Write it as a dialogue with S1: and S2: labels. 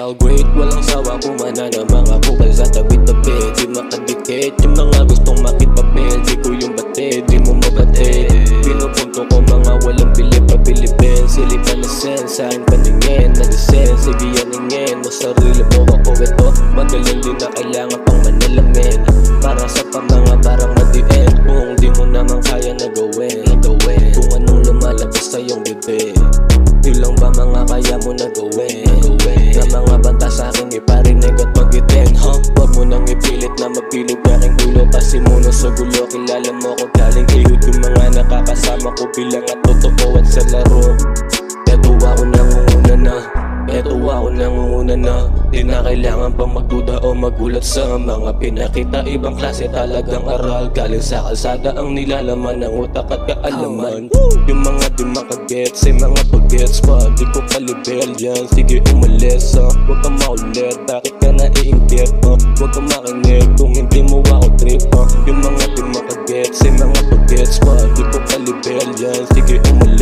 S1: style great, walang sawa kumana ng mga kupal sa tabi-tabi. Di makadikit yung mga gustong makipapel. Di ko yung batid, di mo mabatid. Pinupunto ko mga walang bilip-pabilipin. Silipan na sen, saan paningin na disen. Sige yaningin mo sarili mo ako ito. Madaling din na kailangan pang manalamin. Para sa mga barang madiin. Kung di mo naman kaya na gawin. Kung anong lumalabas sa iyong bibig, yun lang ba mga kaya mo na gawin? Na mga banta sa akin iparinig at magitin, Wag mo nang ipilit na mapilog aking ulo. Kasi muna sa gulo, kilala mo ko galing ihod. Yung mga nakakasama ko bilang at totoo at sa laro. Eto ako nangunguna na, di na kailangan pang magduda o magulat sa mga pinakita. Ibang klase talagang aral, galing sa kalsada ang nilalaman ng utak at kaalaman. Yung mga di makagets ay mga pagets pa, di ko kalibel yan. Sige umalis, huwag kang maulit, bakit ka naiinggit, huwag kang makinig kung hindi mo ako trip, Yung mga di makagets ay mga pagets pa, di ko kalibel yan. Sige umalis.